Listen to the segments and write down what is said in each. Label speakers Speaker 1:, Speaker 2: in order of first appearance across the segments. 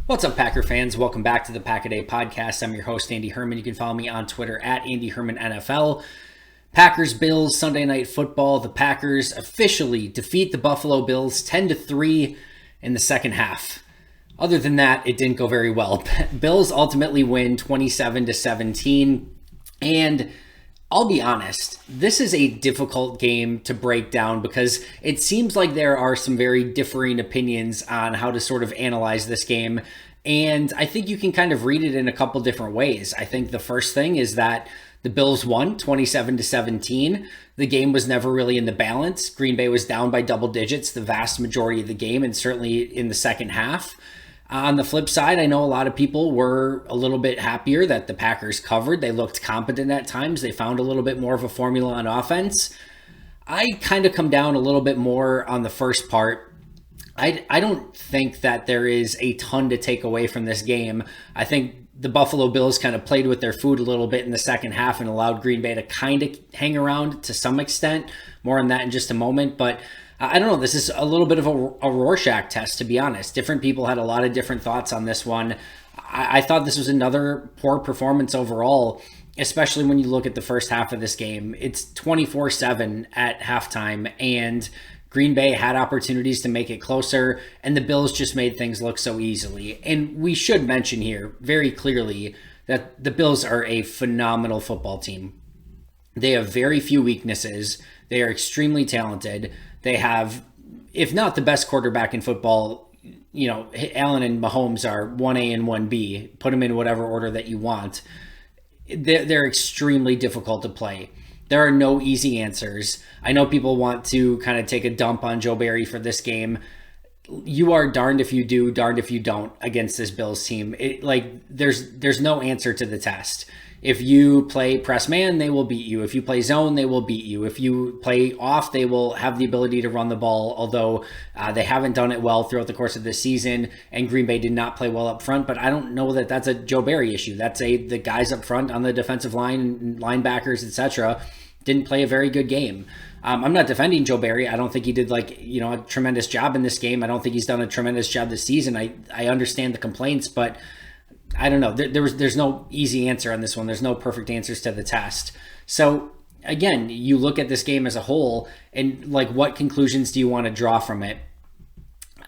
Speaker 1: What's up, Packer fans? Welcome back to the Pack a Day podcast. I'm your host, Andy Herman. You can follow me on Twitter at Andy Herman NFL. Packers Bills Sunday Night Football. The Packers officially defeat the Buffalo Bills 10-3 in the second half. Other than that, it didn't go very well. Bills ultimately win 27-17, and I'll be honest, this is a difficult game to break down because it seems like there are some very differing opinions on how to sort of analyze this game. And I think you can kind of read it in a couple different ways. I think the first thing is that the Bills won 27-17. The game was never really in the balance. Green Bay was down by double digits the vast majority of the game, and certainly in the second half. On the flip side, I know a lot of people were a little bit happier that the Packers covered. They looked competent at times. They found a little bit more of a formula on offense. I kind of come down a little bit more on the first part. I don't think that there is a ton to take away from this game. I think the Buffalo Bills kind of played with their food a little bit in the second half and allowed Green Bay to kind of hang around to some extent. More on that in just a moment, but I don't know. This is a little bit of a Rorschach test, to be honest. Different people had a lot of different thoughts on this one. I thought this was another poor performance overall, especially when you look at the first half of this game. It's 24-7 at halftime, and Green Bay had opportunities to make it closer, and the Bills just made things look so easily. And we should mention here very clearly that the Bills are a phenomenal football team. They have very few weaknesses. They are extremely talented. They have, if not the best quarterback in football, Allen and Mahomes are 1A and 1B. Put them in whatever order that you want. They're extremely difficult to play. There are no easy answers. I know people want to kind of take a dump on Joe Barry for this game. You are darned if you do, darned if you don't against this Bills team. There's no answer to the test. If you play press man, they will beat you. If you play zone, they will beat you. If you play off, they will have the ability to run the ball, although they haven't done it well throughout the course of this season, and Green Bay did not play well up front, but I don't know that that's a Joe Barry issue. That's the guys up front on the defensive line, linebackers, etc., didn't play a very good game. I'm not defending Joe Barry. I don't think he did a tremendous job in this game. I don't think he's done a tremendous job this season. I understand the complaints, but I don't know. There's no easy answer on this one. There's no perfect answers to the test. So again, you look at this game as a whole, and what conclusions do you want to draw from it?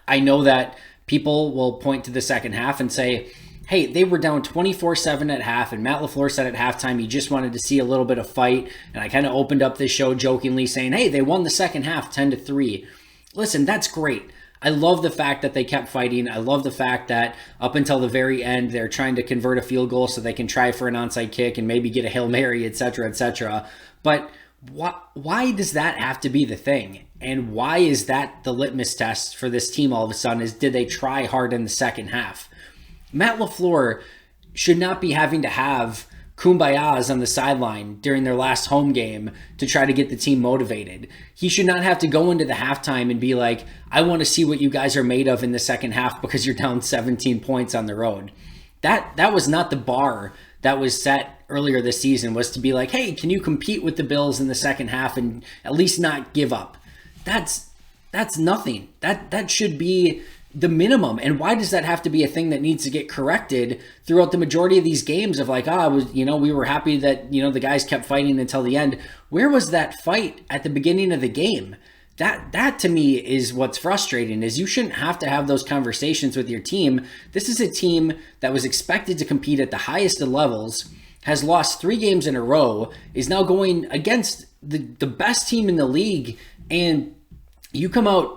Speaker 1: I know that people will point to the second half and say, hey, they were down 24-7 at half, and Matt LaFleur said at halftime he just wanted to see a little bit of fight. And I kind of opened up this show jokingly saying, hey, they won the second half 10-3. Listen, that's great. I love the fact that they kept fighting. I love the fact that up until the very end, they're trying to convert a field goal so they can try for an onside kick and maybe get a Hail Mary, etc., etc. But why does that have to be the thing? And why is that the litmus test for this team all of a sudden is did they try hard in the second half? Matt LaFleur should not be having to have kumbayas on the sideline during their last home game to try to get the team motivated. He should not have to go into the halftime and be like, I want to see what you guys are made of in the second half because you're down 17 points on the road. That was not the bar that was set earlier this season, was to be like, hey, can you compete with the Bills in the second half and at least not give up? That's nothing. That should be the minimum. And why does that have to be a thing that needs to get corrected throughout the majority of these games of we were happy that, the guys kept fighting until the end. Where was that fight at the beginning of the game? That to me is what's frustrating, is you shouldn't have to have those conversations with your team. This is a team that was expected to compete at the highest of levels, has lost 3 games in a row, is now going against the best team in the league, and you come out,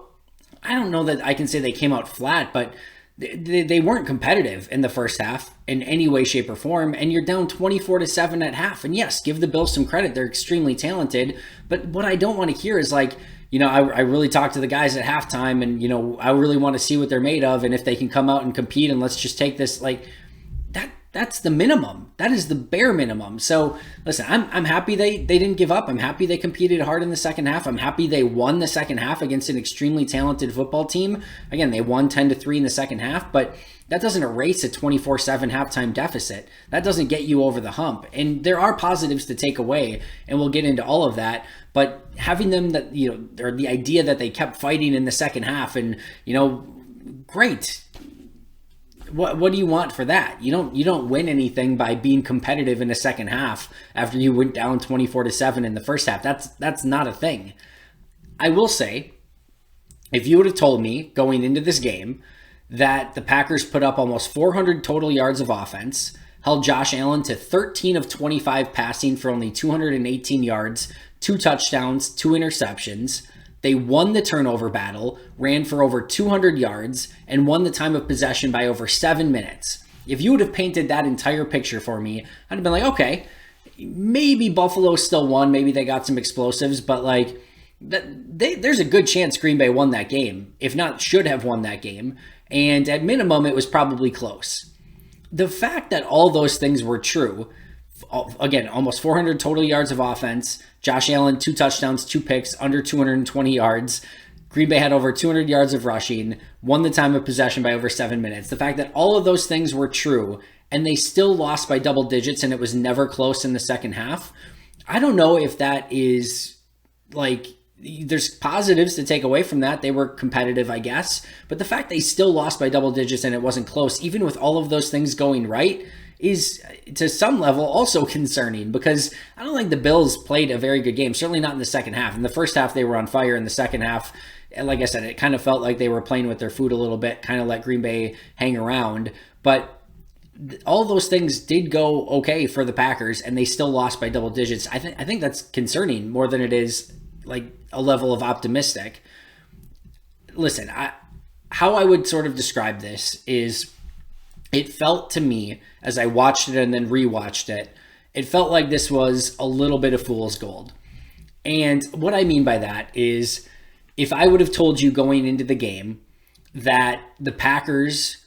Speaker 1: I don't know that I can say they came out flat, but they weren't competitive in the first half in any way, shape, or form, and you're down 24-7 at half. And yes, give the Bills some credit. They're extremely talented, but what I don't want to hear is I really talked to the guys at halftime, and, I really want to see what they're made of, and if they can come out and compete, and let's just take this, that's the minimum. That is the bare minimum. So listen, I'm happy they didn't give up. I'm happy they competed hard in the second half. I'm happy they won the second half against an extremely talented football team. Again, they won 10-3 in the second half, but that doesn't erase a 24-7 halftime deficit. That doesn't get you over the hump. And there are positives to take away, and we'll get into all of that. But having them or the idea that they kept fighting in the second half, and, great. What do you want for that? You don't win anything by being competitive in the second half after you went down 24-7 in the first half. That's not a thing. I will say, if you would have told me going into this game that the Packers put up almost 400 total yards of offense, held Josh Allen to 13 of 25 passing for only 218 yards, 2 touchdowns, 2 interceptions. They won the turnover battle, ran for over 200 yards, and won the time of possession by over 7 minutes. If you would have painted that entire picture for me, I'd have been like, okay, maybe Buffalo still won. Maybe they got some explosives, but like, there's a good chance Green Bay won that game, if not should have won that game. And at minimum, it was probably close. The fact that all those things were true, again, almost 400 total yards of offense, Josh Allen, 2 touchdowns, 2 picks, under 220 yards. Green Bay had over 200 yards of rushing, won the time of possession by over 7 minutes. The fact that all of those things were true and they still lost by double digits and it was never close in the second half, I don't know if that is like, there's positives to take away from that. They were competitive, I guess. But the fact they still lost by double digits and it wasn't close, even with all of those things going right, is to some level also concerning, because I don't think the Bills played a very good game, certainly not in the second half. In the first half, they were on fire. In the second half, like I said, it kind of felt like they were playing with their food a little bit, kind of let Green Bay hang around. But all those things did go okay for the Packers, and they still lost by double digits. I think that's concerning more than it is like a level of optimistic. Listen, how I would sort of describe this is, it felt to me, as I watched it and then rewatched it, it felt like this was a little bit of fool's gold. And what I mean by that is, if I would have told you going into the game that the Packers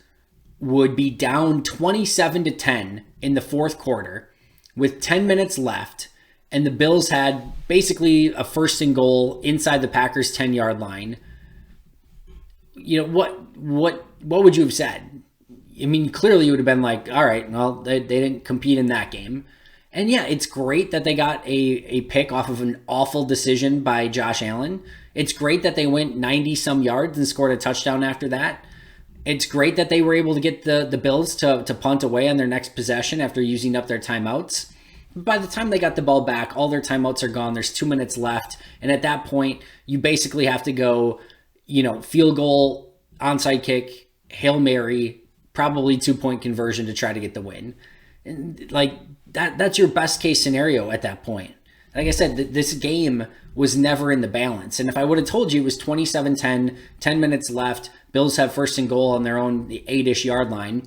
Speaker 1: would be down 27-10 in the fourth quarter with 10 minutes left, and the Bills had basically a 1st and goal inside the Packers 10-yard line, you know, what would you have said? I mean, clearly you would have been like, all right, well, they didn't compete in that game. And yeah, it's great that they got a pick off of an awful decision by Josh Allen. It's great that they went 90-some yards and scored a touchdown after that. It's great that they were able to get the Bills to punt away on their next possession after using up their timeouts. By the time they got the ball back, all their timeouts are gone. There's 2 minutes left. And at that point, you basically have to go, field goal, onside kick, Hail Mary, probably 2-point conversion to try to get the win. And like that's your best case scenario at that point. Like I said, this game was never in the balance. And if I would have told you it was 27-10, 10 minutes left, Bills have 1st and goal on their own 8-ish yard line,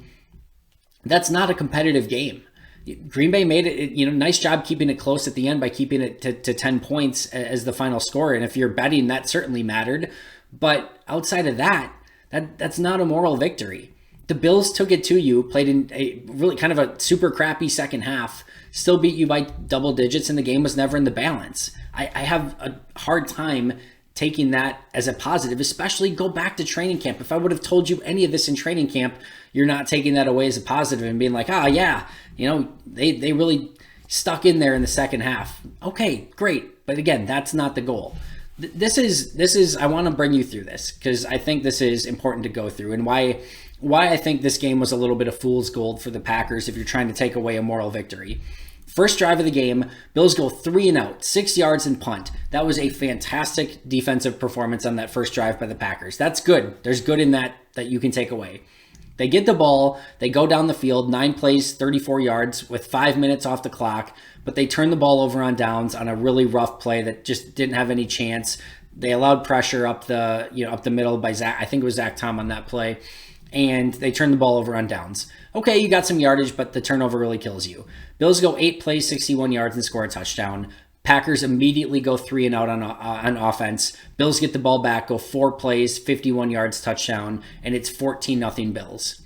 Speaker 1: that's not a competitive game. Green Bay made it, nice job keeping it close at the end by keeping it to 10 points as the final score. And if you're betting, that certainly mattered. But outside of that, that's not a moral victory. The Bills took it to you, played in a really kind of a super crappy second half, still beat you by double digits, and the game was never in the balance. I have a hard time taking that as a positive, especially go back to training camp. If I would have told you any of this in training camp, you're not taking that away as a positive and being like, they really stuck in there in the second half. Okay, great. But again, that's not the goal. This is I want to bring you through this because I think this is important to go through, and why I think this game was a little bit of fool's gold for the Packers if you're trying to take away a moral victory. First drive of the game, Bills go 3 and out, 6 yards and punt. That was a fantastic defensive performance on that first drive by the Packers. That's good. There's good in that you can take away. They get the ball, they go down the field, 9 plays, 34 yards with 5 minutes off the clock, but they turn the ball over on downs on a really rough play that just didn't have any chance. They allowed pressure up the middle by Zach. I think it was Zach Tom on that play. And they turn the ball over on downs. Okay, you got some yardage, but the turnover really kills you. Bills go 8 plays, 61 yards, and score a touchdown. Packers immediately go 3 and out on offense. Bills get the ball back, go 4 plays, 51 yards, touchdown, and it's 14-0 Bills.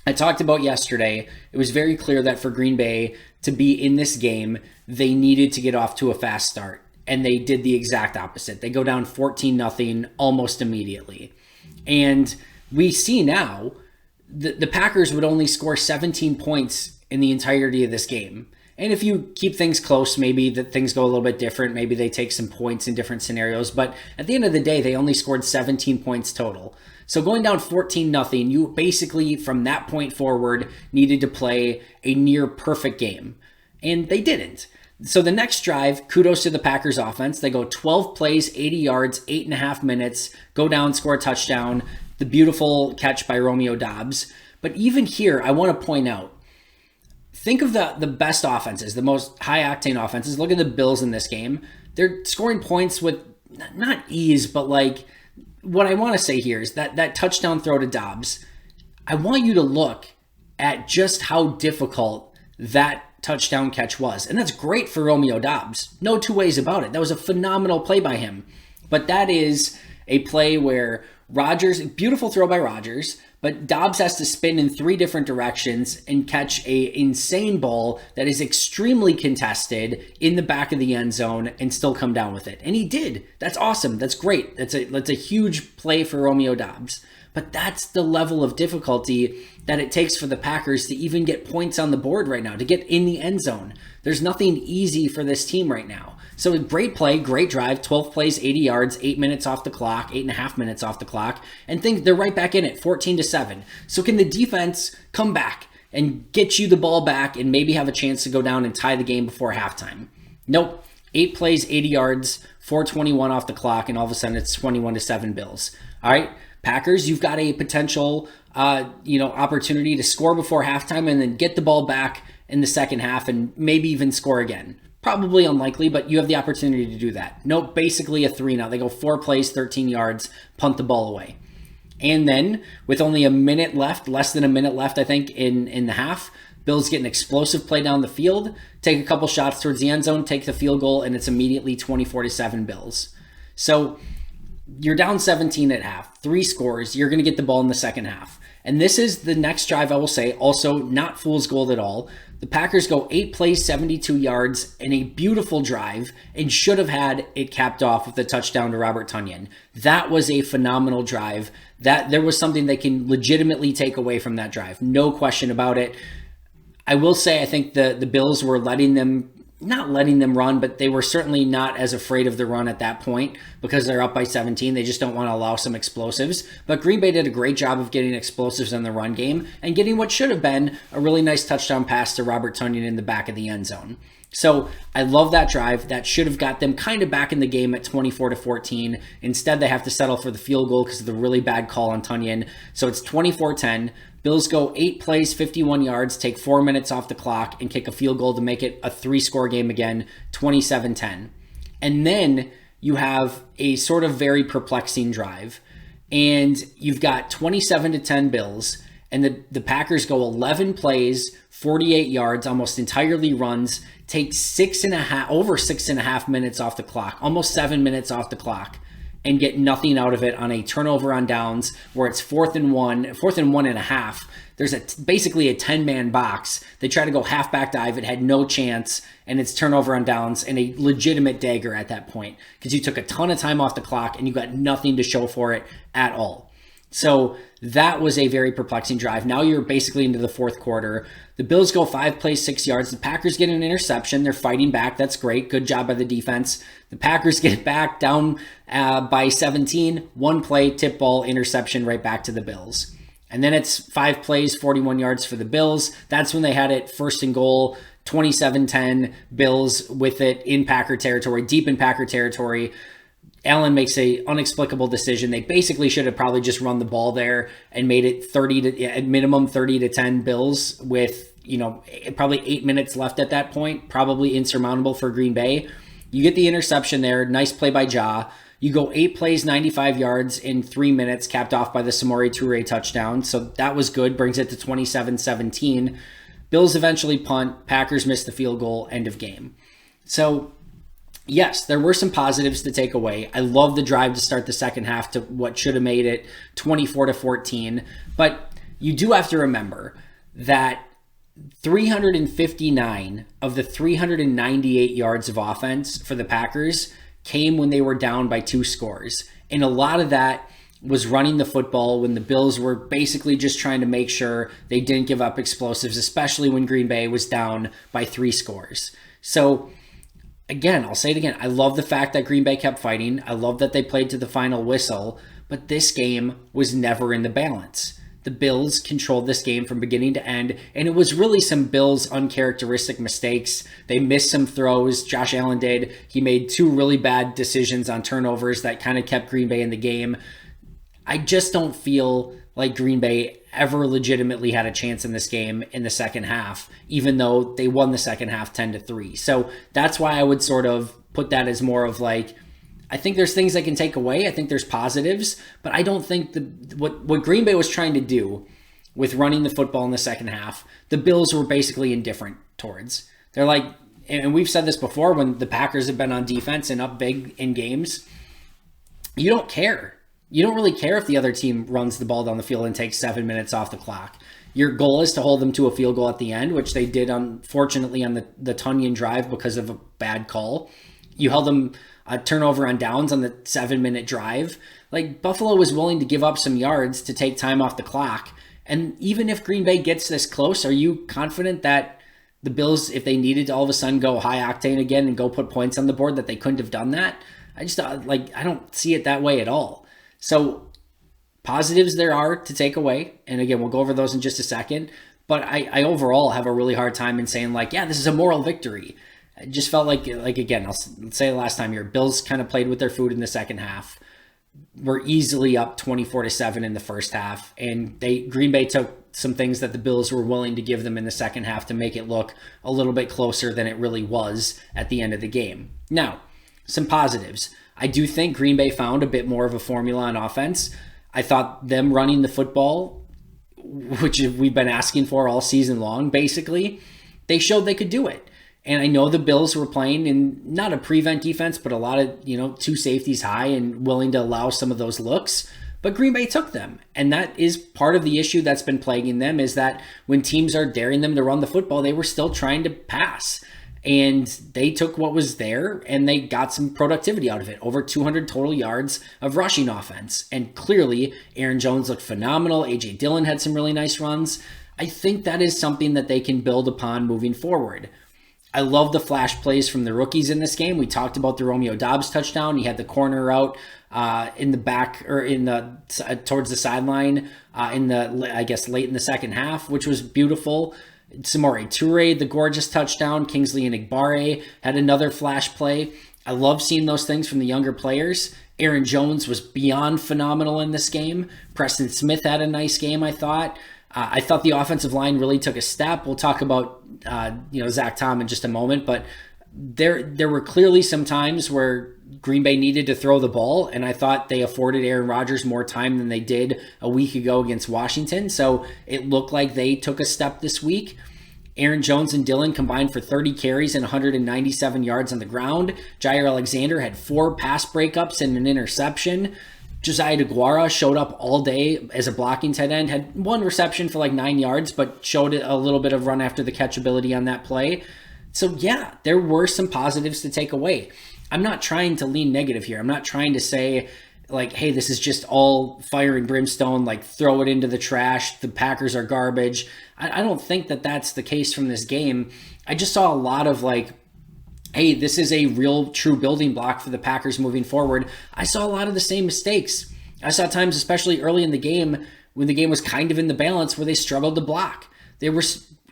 Speaker 1: I talked about yesterday, it was very clear that for Green Bay to be in this game, they needed to get off to a fast start, and they did the exact opposite. They go down 14-0 almost immediately. And we see now the Packers would only score 17 points in the entirety of this game. And if you keep things close, maybe that things go a little bit different. Maybe they take some points in different scenarios. But at the end of the day, they only scored 17 points total. So going down 14-0, you basically, from that point forward, needed to play a near perfect game. And they didn't. So the next drive, kudos to the Packers offense. They go 12 plays, 80 yards, 8.5 minutes, go down, score a touchdown. The beautiful catch by Romeo Doubs. But even here, I want to point out, think of the best offenses, the most high-octane offenses. Look at the Bills in this game. They're scoring points with not ease, but like what I want to say here is that touchdown throw to Doubs. I want you to look at just how difficult that touchdown catch was. And that's great for Romeo Doubs. No two ways about it. That was a phenomenal play by him. But that is a play where Rodgers, beautiful throw by Rodgers, but Doubs has to spin in 3 different directions and catch a insane ball that is extremely contested in the back of the end zone and still come down with it. And he did. That's awesome. That's great. That's a huge play for Romeo Doubs. But that's the level of difficulty that it takes for the Packers to even get points on the board right now, to get in the end zone. There's nothing easy for this team right now. So a great play, great drive, 12 plays, 80 yards, 8 minutes off the clock, 8.5 minutes off the clock, and think they're right back in it, 14-7. So can the defense come back and get you the ball back and maybe have a chance to go down and tie the game before halftime? Nope. 8 plays, 80 yards, 4:21 off the clock, and all of a sudden it's 21-7 Bills. All right, Packers, you've got a potential opportunity to score before halftime and then get the ball back in the second half and maybe even score again. Probably unlikely, but you have the opportunity to do that. Nope, basically a 3-0. They go 4 plays, 13 yards, punt the ball away. And then with only a minute left, less than a minute left, I think, in the half, Bills get an explosive play down the field, take a couple shots towards the end zone, take the field goal, and it's immediately 24-7 Bills. So you're down 17 at half, 3 scores, you're going to get the ball in the second half. And this is the next drive, I will say, also not fool's gold at all. The Packers go 8 plays, 72 yards, in a beautiful drive, and should have had it capped off with a touchdown to Robert Tonyan. That was a phenomenal drive. That there was something they can legitimately take away from that drive. No question about it. I will say I think the Bills were not letting them run, but they were certainly not as afraid of the run at that point because they're up by 17. They just don't want to allow some explosives. But Green Bay did a great job of getting explosives in the run game and getting what should have been a really nice touchdown pass to Robert Tonyan in the back of the end zone. So I love that drive. That should have got them kind of back in the game at 24-14. Instead, they have to settle for the field goal because of the really bad call on Tonyan. So it's 24-10. Bills go 8 plays, 51 yards, take 4 minutes off the clock, and kick a field goal to make it a 3-score game again, 27-10. And then you have a sort of very perplexing drive. And you've got 27-10 Bills, and the Packers go 11 plays, 48 yards, almost entirely runs, take over 6.5 minutes off the clock, almost 7 minutes off the clock, and get nothing out of it on a turnover on downs where it's 4th and 1.5. There's basically a 10-man box. They try to go halfback dive. It had no chance, and it's turnover on downs and a legitimate dagger at that point because you took a ton of time off the clock and you got nothing to show for it at all. So that was a very perplexing drive. Now you're basically into the fourth quarter. The Bills go 5 plays, 6 yards. The Packers get an interception. They're fighting back. That's great. Good job by the defense. The Packers get back down by 17. 1 play, tip ball, interception right back to the Bills. And then it's 5 plays, 41 yards for the Bills. That's when they had it 1st and goal, 27-10. Bills with it in Packer territory, deep in Packer territory. Allen makes a inexplicable decision. They basically should have probably just run the ball there and made it at minimum 30-10 Bills with, probably 8 minutes left at that point, probably insurmountable for Green Bay. You get the interception there. Nice play by Ja. You go 8 plays, 95 yards in 3 minutes, capped off by the Samori Toure touchdown. So that was good. Brings it to 27-17. Bills eventually punt. Packers miss the field goal. End of game. So yes, there were some positives to take away. I love the drive to start the second half to what should have made it 24-14. But you do have to remember that 359 of the 398 yards of offense for the Packers came when they were down by 2 scores. And a lot of that was running the football when the Bills were basically just trying to make sure they didn't give up explosives, especially when Green Bay was down by 3 scores. So again, I'll say it again. I love the fact that Green Bay kept fighting. I love that they played to the final whistle, but this game was never in the balance. The Bills controlled this game from beginning to end, and it was really some Bills uncharacteristic mistakes. They missed some throws. Josh Allen did. He made 2 really bad decisions on turnovers that kind of kept Green Bay in the game. I just don't feel like Green Bay ever legitimately had a chance in this game in the second half, even though they won the second half 10-3. So that's why I would sort of put that as more of like, I think there's things I can take away. I think there's positives, but I don't think what Green Bay was trying to do with running the football in the second half, the Bills were basically indifferent towards. They're like, and we've said this before, when the Packers have been on defense and up big in games, you don't care. You don't really care if the other team runs the ball down the field and takes 7 minutes off the clock. Your goal is to hold them to a field goal at the end, which they did, unfortunately, on the Tunyon drive because of a bad call. You held them a turnover on downs on the 7-minute drive. Like, Buffalo was willing to give up some yards to take time off the clock. And even if Green Bay gets this close, are you confident that the Bills, if they needed to all of a sudden go high octane again and go put points on the board, that they couldn't have done that? I don't see it that way at all. So positives there are to take away. And again, we'll go over those in just a second. But I overall have a really hard time in saying like, yeah, this is a moral victory. It just felt like again, let's say the last time here, Bills kind of played with their food in the second half. We're easily up 24-7 in the first half. And Green Bay took some things that the Bills were willing to give them in the second half to make it look a little bit closer than it really was at the end of the game. Now, some positives. I do think Green Bay found a bit more of a formula on offense. I thought them running the football, which we've been asking for all season long, basically, they showed they could do it. And I know the Bills were playing in not a prevent defense, but a lot of, 2 safeties high and willing to allow some of those looks. But Green Bay took them. And that is part of the issue that's been plaguing them, is that when teams are daring them to run the football, they were still trying to pass. And they took what was there and they got some productivity out of it. Over 200 total yards of rushing offense. And clearly, Aaron Jones looked phenomenal. A.J. Dillon had some really nice runs. I think that is something that they can build upon moving forward. I love the flash plays from the rookies in this game. We talked about the Romeo Doubs touchdown. He had the corner out in the back, or towards the sideline late in the second half, which was beautiful. Samori Toure, the gorgeous touchdown. Kingsley Enagbare had another flash play. I love seeing those things from the younger players. Aaron Jones was beyond phenomenal in this game. Preston Smith had a nice game, I thought. I thought the offensive line really took a step. We'll talk about Zach Tom in just a moment, but there were clearly some times where Green Bay needed to throw the ball, and I thought they afforded Aaron Rodgers more time than they did a week ago against Washington. So it looked like they took a step this week. Aaron Jones and Dillon combined for 30 carries and 197 yards on the ground. Jair Alexander had 4 pass breakups and an interception. Josiah DeGuara showed up all day as a blocking tight end, had 1 reception for like 9 yards, but showed a little bit of run after the catch ability on that play. So yeah, there were some positives to take away. I'm not trying to lean negative here. I'm not trying to say like, hey, this is just all fire and brimstone, like throw it into the trash. The Packers are garbage. I don't think that that's the case from this game. I just saw a lot of like, hey, this is a real true building block for the Packers moving forward. I saw a lot of the same mistakes. I saw times, especially early in the game, when the game was kind of in the balance, where they struggled to block. There were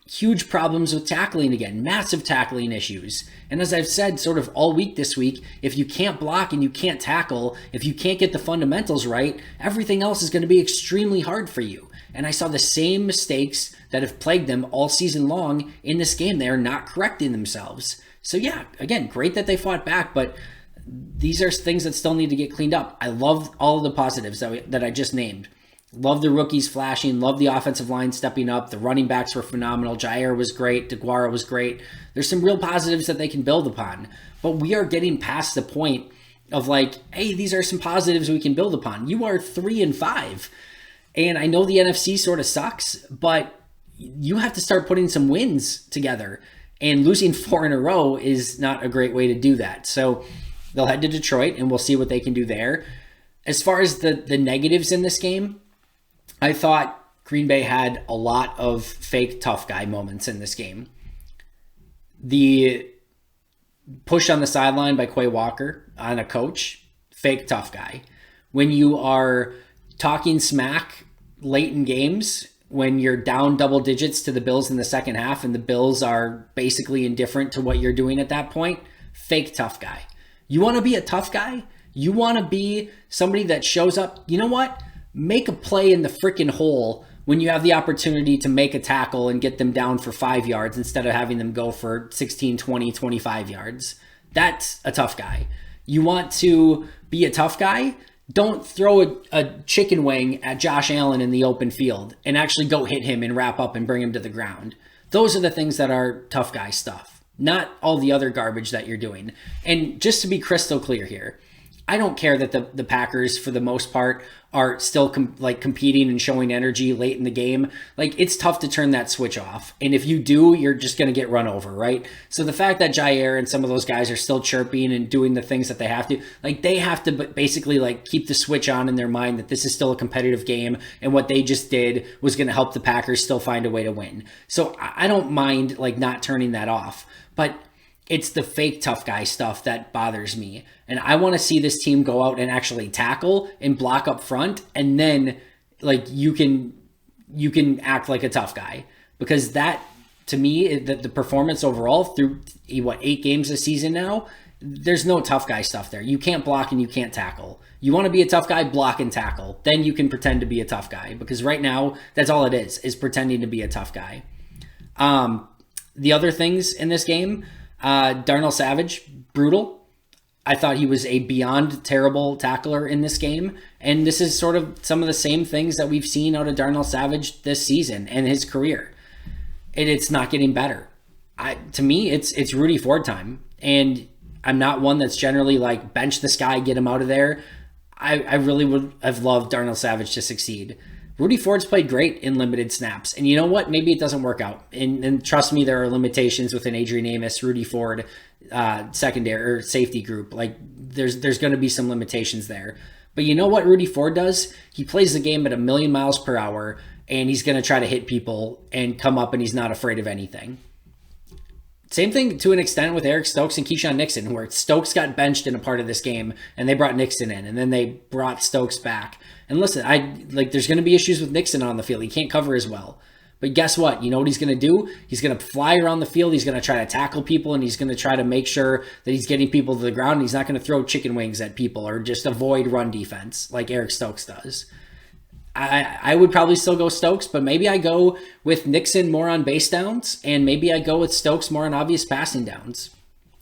Speaker 1: huge problems with tackling again, massive tackling issues. And as I've said sort of all week this week, if you can't block and you can't tackle, if you can't get the fundamentals right, everything else is going to be extremely hard for you. And I saw the same mistakes that have plagued them all season long in this game. They are not correcting themselves. So yeah, again, great that they fought back, but these are things that still need to get cleaned up. I love all of the positives that I just named. Love the rookies flashing. Love the offensive line stepping up. The running backs were phenomenal. Jair was great. DeGuara was great. There's some real positives that they can build upon. But we are getting past the point of like, hey, these are some positives we can build upon. You are 3-5. And I know the NFC sort of sucks, but you have to start putting some wins together. And losing 4 in a row is not a great way to do that. So they'll head to Detroit, and we'll see what they can do there. As far as the negatives in this game, I thought Green Bay had a lot of fake tough guy moments in this game. The push on the sideline by Quay Walker on a coach, fake tough guy. When you are talking smack late in games, when you're down double digits to the Bills in the second half and the Bills are basically indifferent to what you're doing at that point, fake tough guy. You want to be a tough guy? You want to be somebody that shows up, you know what? Make a play in the freaking hole when you have the opportunity to make a tackle and get them down for 5 yards instead of having them go for 16, 20, 25 yards. That's a tough guy. You want to be a tough guy? Don't throw a chicken wing at Josh Allen in the open field and actually go hit him and wrap up and bring him to the ground. Those are the things that are tough guy stuff, not all the other garbage that you're doing. And just to be crystal clear here, I don't care that the Packers, for the most part, are still competing and showing energy late in the game. Like, it's tough to turn that switch off. And if you do, you're just going to get run over, right? So the fact that Jair and some of those guys are still chirping and doing the things that they have to basically keep the switch on in their mind that this is still a competitive game. And what they just did was going to help the Packers still find a way to win. So I don't mind not turning that off. But it's the fake tough guy stuff that bothers me. And I want to see this team go out and actually tackle and block up front. And then you can act like a tough guy, because that, to me, the performance overall through 8 games this season now, there's no tough guy stuff there. You can't block and you can't tackle. You want to be a tough guy, block and tackle. Then you can pretend to be a tough guy, because right now that's all it is pretending to be a tough guy. The other things in this game, Darnell Savage, brutal. I thought he was a beyond terrible tackler in this game. And this is sort of some of the same things that we've seen out of Darnell Savage this season and his career. And it's not getting better. To me, it's Rudy Ford time. And I'm not one that's generally bench this guy, get him out of there. I really would have loved Darnell Savage to succeed. Rudy Ford's played great in limited snaps. And you know what? Maybe it doesn't work out. And trust me, there are limitations with an Adrian Amos, Rudy Ford secondary or safety group. There's going to be some limitations there. But you know what Rudy Ford does? He plays the game at 1,000,000 miles per hour, and he's going to try to hit people and come up, and he's not afraid of anything. Same thing to an extent with Eric Stokes and Keyshawn Nixon, where Stokes got benched in a part of this game, and they brought Nixon in, and then they brought Stokes back. And listen, there's going to be issues with Nixon on the field. He can't cover as well. But guess what? You know what he's going to do? He's going to fly around the field. He's going to try to tackle people, and he's going to try to make sure that he's getting people to the ground. And he's not going to throw chicken wings at people or just avoid run defense like Eric Stokes does. I would probably still go Stokes, but maybe I go with Nixon more on base downs, and maybe I go with Stokes more on obvious passing downs.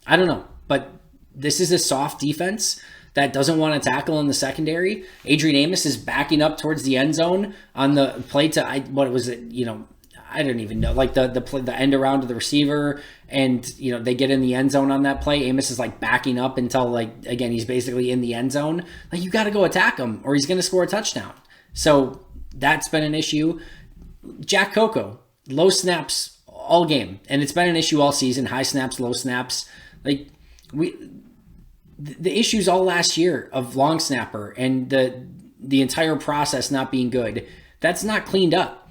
Speaker 1: I don't know, but this is a soft defense that doesn't want to tackle in the secondary. Adrian Amos is backing up towards the end zone on the play to, I don't even know, the end around to the receiver, and they get in the end zone on that play. Amos is backing up until again, he's basically in the end zone. You got to go attack him or he's going to score a touchdown. So that's been an issue. Jack Coco, low snaps all game, and it's been an issue all season. High snaps, low snaps. The issues all last year of long snapper and the entire process not being good, that's not cleaned up.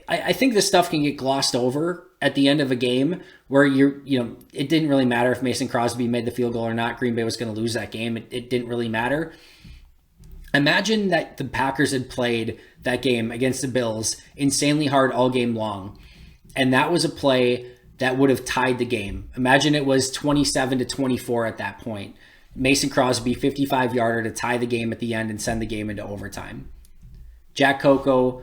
Speaker 1: I think this stuff can get glossed over at the end of a game where it didn't really matter if Mason Crosby made the field goal or not. Green Bay was going to lose that game. It didn't really matter. Imagine that the Packers had played that game against the Bills insanely hard all game long, and that was a play that would have tied the game. Imagine it was 27-24 at that point. Mason Crosby, 55-yarder to tie the game at the end and send the game into overtime. Jack Coco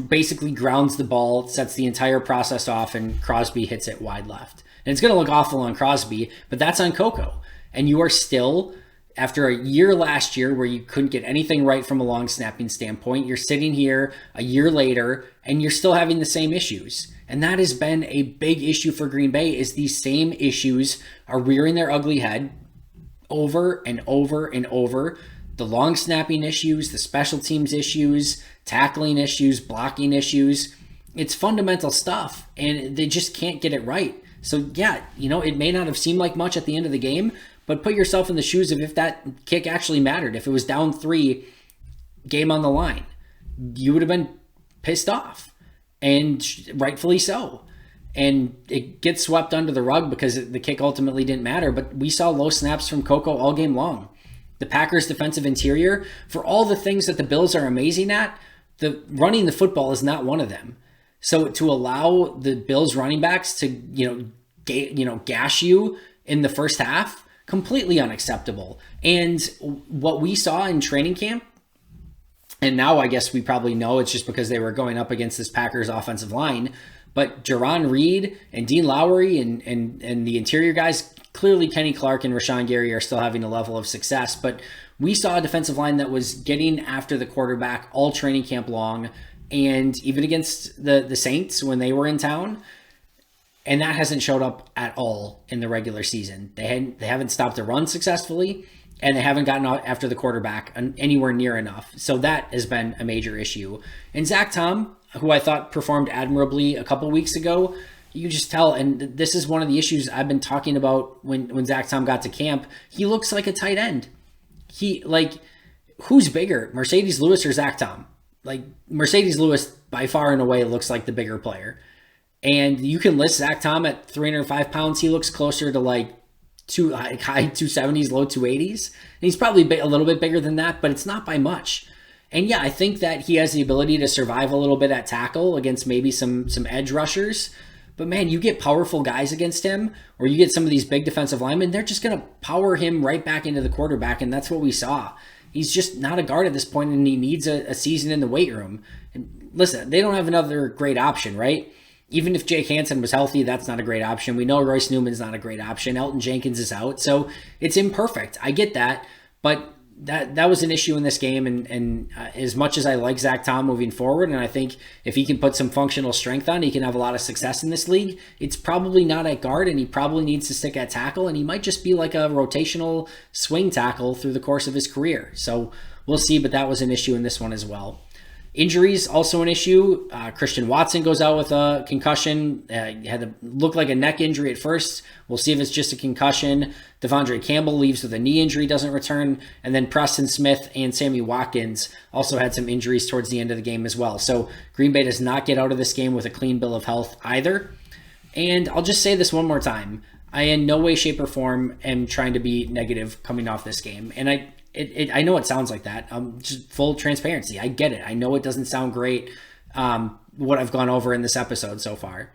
Speaker 1: basically grounds the ball, sets the entire process off, and Crosby hits it wide left. And it's going to look awful on Crosby, but that's on Coco. And you are still, after a year last year where you couldn't get anything right from a long snapping standpoint, you're sitting here a year later and you're still having the same issues. And that has been a big issue for Green Bay, is these same issues are rearing their ugly head over and over and over. The long snapping issues, the special teams issues, tackling issues, blocking issues. It's fundamental stuff, and they just can't get it right. So yeah, it may not have seemed like much at the end of the game, but put yourself in the shoes of if that kick actually mattered. If it was down 3, game on the line, you would have been pissed off, and rightfully so. And it gets swept under the rug because the kick ultimately didn't matter, but we saw low snaps from Coco all game long. The Packers' defensive interior, for all the things that the Bills are amazing at, the running the football is not one of them. So to allow the Bills running backs to, gash you in the first half, completely unacceptable. And what we saw in training camp, and now I guess we probably know it's just because they were going up against this Packers offensive line, but Jaron Reed and Dean Lowry and the interior guys, clearly Kenny Clark and Rashawn Gary are still having a level of success, but we saw a defensive line that was getting after the quarterback all training camp long, and even against the Saints when they were in town. And that hasn't showed up at all in the regular season. They haven't stopped the run successfully, and they haven't gotten after the quarterback anywhere near enough. So that has been a major issue. And Zach Tom, who I thought performed admirably a couple weeks ago, you just tell, and this is one of the issues I've been talking about when Zach Tom got to camp, he looks like a tight end. Who's bigger, Mercedes Lewis or Zach Tom? Mercedes Lewis by far and away looks like the bigger player. And you can list Zach Tom at 305 pounds. He looks closer to high 270s, low 280s. And he's probably a little bit bigger than that, but it's not by much. And yeah, I think that he has the ability to survive a little bit at tackle against maybe some edge rushers. But man, you get powerful guys against him, or you get some of these big defensive linemen, they're just going to power him right back into the quarterback. And that's what we saw. He's just not a guard at this point, and he needs a season in the weight room. And listen, they don't have another great option, right? Even if Jake Hansen was healthy, that's not a great option. We know Royce Newman's not a great option. Elton Jenkins is out. So it's imperfect. I get that. But that was an issue in this game. And as much as I like Zach Tom moving forward, and I think if he can put some functional strength on, he can have a lot of success in this league. It's probably not at guard, and he probably needs to stick at tackle. And he might just be like a rotational swing tackle through the course of his career. So we'll see. But that was an issue in this one as well. Injuries, also an issue. Christian Watson goes out with a concussion. Had to look like a neck injury at first. We'll see if it's just a concussion. Devondre Campbell leaves with a knee injury, doesn't return. And then Preston Smith and Sammy Watkins also had some injuries towards the end of the game as well. So Green Bay does not get out of this game with a clean bill of health either. And I'll just say this one more time. I in no way, shape, or form am trying to be negative coming off this game. And I know it sounds like that. Just full transparency. I get it. I know it doesn't sound great, what I've gone over in this episode so far.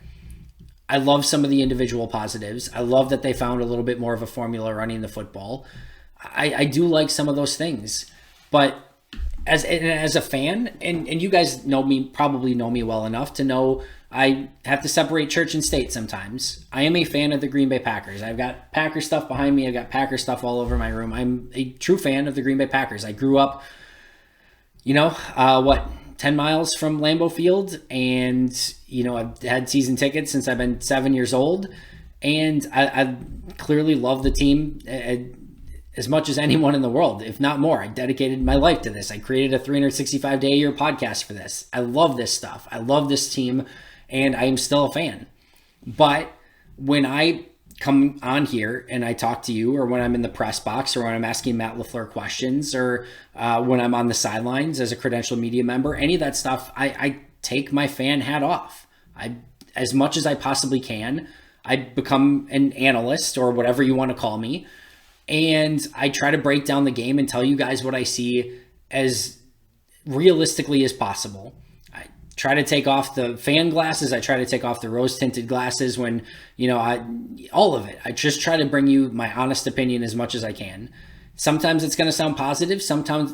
Speaker 1: I love some of the individual positives. I love that they found a little bit more of a formula running the football. I do like some of those things. But as a fan, and you guys probably know me well enough to know I have to separate church and state sometimes. I am a fan of the Green Bay Packers. I've got Packer stuff behind me. I've got Packer stuff all over my room. I'm a true fan of the Green Bay Packers. I grew up, 10 miles from Lambeau Field, and, I've had season tickets since I've been 7 years old, and I clearly love the team as much as anyone in the world, if not more. I dedicated my life to this. I created a 365-day-a-year podcast for this. I love this stuff. I love this team. And I am still a fan. But when I come on here and I talk to you, or when I'm in the press box, or when I'm asking Matt LaFleur questions, or when I'm on the sidelines as a credentialed media member, any of that stuff, I take my fan hat off. As much as I possibly can, I become an analyst, or whatever you want to call me, and I try to break down the game and tell you guys what I see as realistically as possible. Try to take off the fan glasses. I try to take off the rose-tinted glasses when, all of it. I just try to bring you my honest opinion as much as I can. Sometimes it's going to sound positive. Sometimes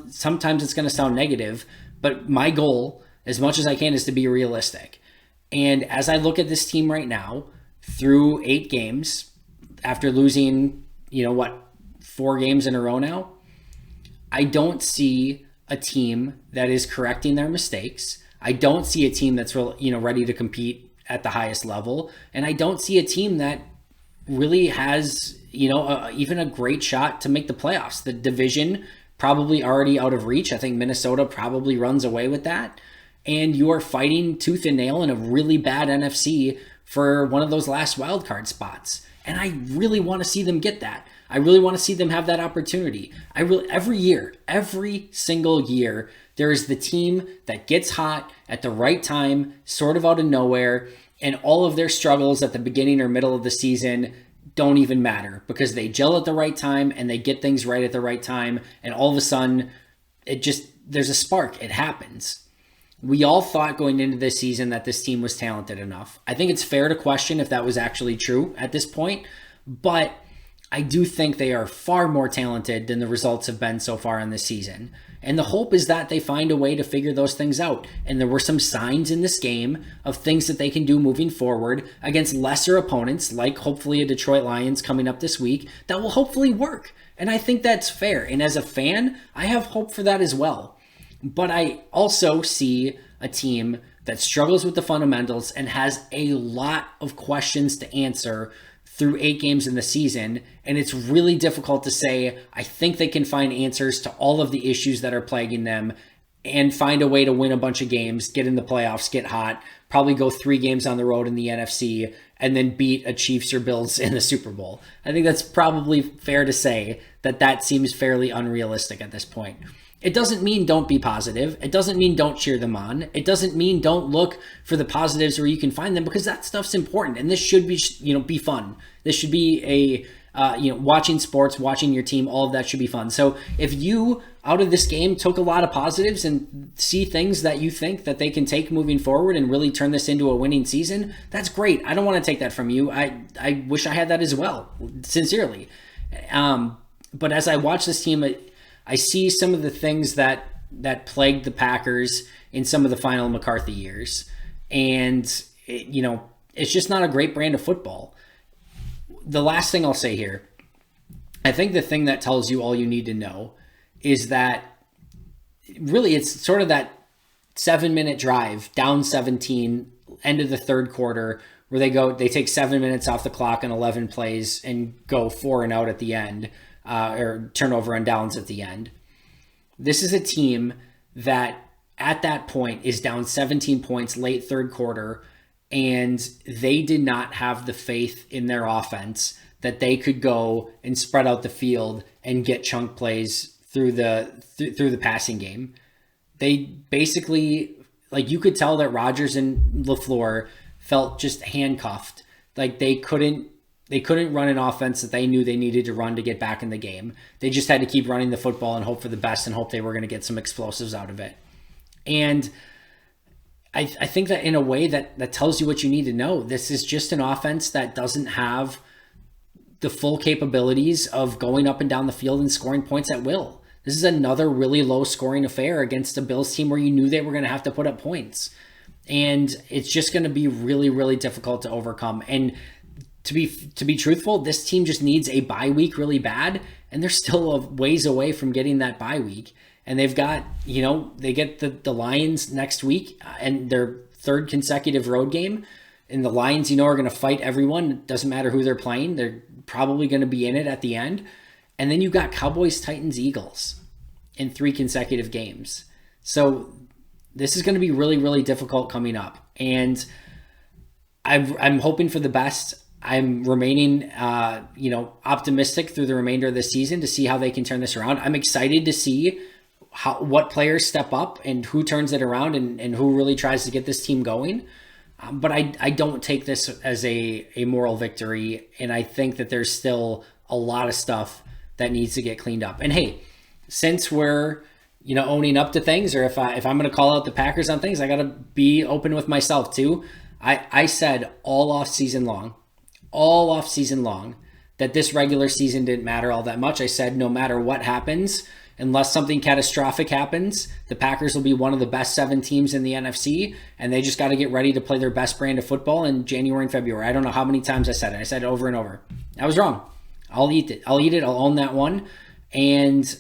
Speaker 1: it's going to sound negative. But my goal, as much as I can, is to be realistic. And as I look at this team right now, through 8 games, after losing, 4 games in a row now, I don't see a team that is correcting their mistakes. I don't see a team that's ready to compete at the highest level. And I don't see a team that really has, even a great shot to make the playoffs. The division probably already out of reach. I think Minnesota probably runs away with that. And you are fighting tooth and nail in a really bad NFC for one of those last wildcard spots. And I really want to see them get that. I really want to see them have that opportunity. Every single year, there is the team that gets hot at the right time, sort of out of nowhere, and all of their struggles at the beginning or middle of the season don't even matter because they gel at the right time and they get things right at the right time, and all of a sudden, there's a spark. It happens. We all thought going into this season that this team was talented enough. I think it's fair to question if that was actually true at this point, but I do think they are far more talented than the results have been so far in this season. And the hope is that they find a way to figure those things out. And there were some signs in this game of things that they can do moving forward against lesser opponents, like hopefully a Detroit Lions coming up this week, that will hopefully work. And I think that's fair. And as a fan, I have hope for that as well. But I also see a team that struggles with the fundamentals and has a lot of questions to answer through 8 games in the season. And it's really difficult to say, I think they can find answers to all of the issues that are plaguing them and find a way to win a bunch of games, get in the playoffs, get hot, probably go 3 games on the road in the NFC, and then beat a Chiefs or Bills in the Super Bowl. I think that's probably fair to say that seems fairly unrealistic at this point. It doesn't mean don't be positive. It doesn't mean don't cheer them on. It doesn't mean don't look for the positives where you can find them, because that stuff's important. And this should be, be fun. This should be watching sports, watching your team, all of that should be fun. So if you, out of this game, took a lot of positives and see things that you think that they can take moving forward and really turn this into a winning season, that's great. I don't want to take that from you. I wish I had that as well, sincerely. But as I watch this team, I see some of the things that plagued the Packers in some of the final McCarthy years. And, it's just not a great brand of football. The last thing I'll say here, I think the thing that tells you all you need to know is that really it's sort of that 7-minute drive, down 17, end of the third quarter, where they take 7 minutes off the clock on 11 plays and go 4 and out at the end. Or turnover and downs at the end. This is a team that at that point is down 17 points late third quarter, and they did not have the faith in their offense that they could go and spread out the field and get chunk plays through the passing game. They basically, you could tell that Rodgers and LaFleur felt just handcuffed. They couldn't run an offense that they knew they needed to run to get back in the game. They just had to keep running the football and hope for the best and hope they were going to get some explosives out of it. And I think that in a way that tells you what you need to know. This is just an offense that doesn't have the full capabilities of going up and down the field and scoring points at will. This is another really low scoring affair against a Bills team where you knew they were going to have to put up points. And it's just going to be really, really difficult to overcome. And to be truthful, this team just needs a bye week really bad, and they're still a ways away from getting that bye week. And they've got, they get the Lions next week and their 3rd consecutive road game. And the Lions, are going to fight everyone. It doesn't matter who they're playing. They're probably going to be in it at the end. And then you've got Cowboys, Titans, Eagles in 3 consecutive games. So this is going to be really, really difficult coming up. And I'm hoping for the best. I'm remaining, optimistic through the remainder of the season to see how they can turn this around. I'm excited to see what players step up and who turns it around and who really tries to get this team going. But I don't take this as a moral victory, and I think that there's still a lot of stuff that needs to get cleaned up. And hey, since we're owning up to things, or if I'm going to call out the Packers on things, I got to be open with myself too. I said all off season long, that this regular season didn't matter all that much. I said no matter what happens, unless something catastrophic happens, the Packers will be one of the best 7 teams in the NFC, and they just got to get ready to play their best brand of football in January and February. I don't know how many times I said it. I said it over and over. I was wrong. I'll eat it. I'll own that one. And,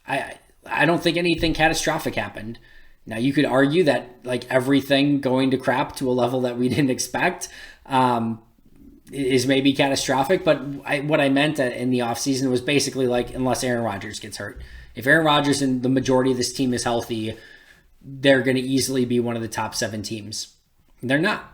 Speaker 1: I don't think anything catastrophic happened. Now, you could argue that everything going to crap to a level that we didn't expect is maybe catastrophic. But what I meant in the offseason was basically unless Aaron Rodgers gets hurt. If Aaron Rodgers and the majority of this team is healthy, they're going to easily be one of the top 7 teams. They're not.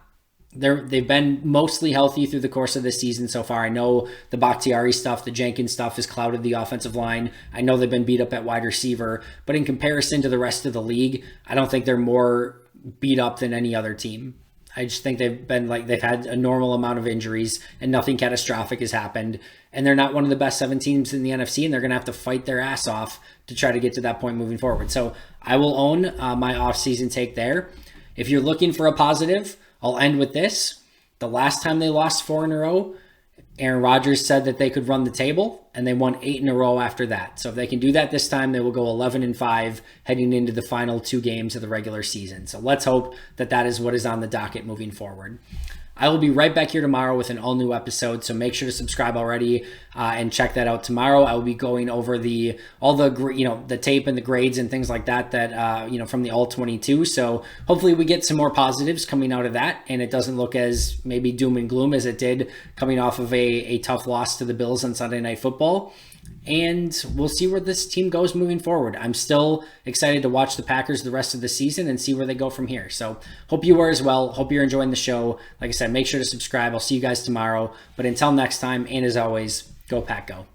Speaker 1: they've been mostly healthy through the course of the season so far. I know the Bakhtiari stuff, the Jenkins stuff has clouded the offensive line. I know they've been beat up at wide receiver, but in comparison to the rest of the league, I don't think they're more beat up than any other team. I just think they've had a normal amount of injuries and nothing catastrophic has happened. And they're not one of the best 7 teams in the NFC, and they're going to have to fight their ass off to try to get to that point moving forward. So I will own my offseason take there. If you're looking for a positive, I'll end with this. The last time they lost 4 in a row, Aaron Rodgers said that they could run the table, and they won 8 in a row after that. So if they can do that this time, they will go 11-5 heading into the final 2 games of the regular season. So let's hope that that is what is on the docket moving forward. I will be right back here tomorrow with an all-new episode, so make sure to subscribe already and check that out tomorrow. I will be going over the tape and the grades and things like that from the All-22. So hopefully we get some more positives coming out of that, and it doesn't look as maybe doom and gloom as it did coming off of a tough loss to the Bills on Sunday Night Football. And we'll see where this team goes moving forward. I'm still excited to watch the Packers the rest of the season and see where they go from here. So hope you are as well. Hope you're enjoying the show. Like I said, make sure to subscribe. I'll see you guys tomorrow. But until next time, and as always, go Pack Go.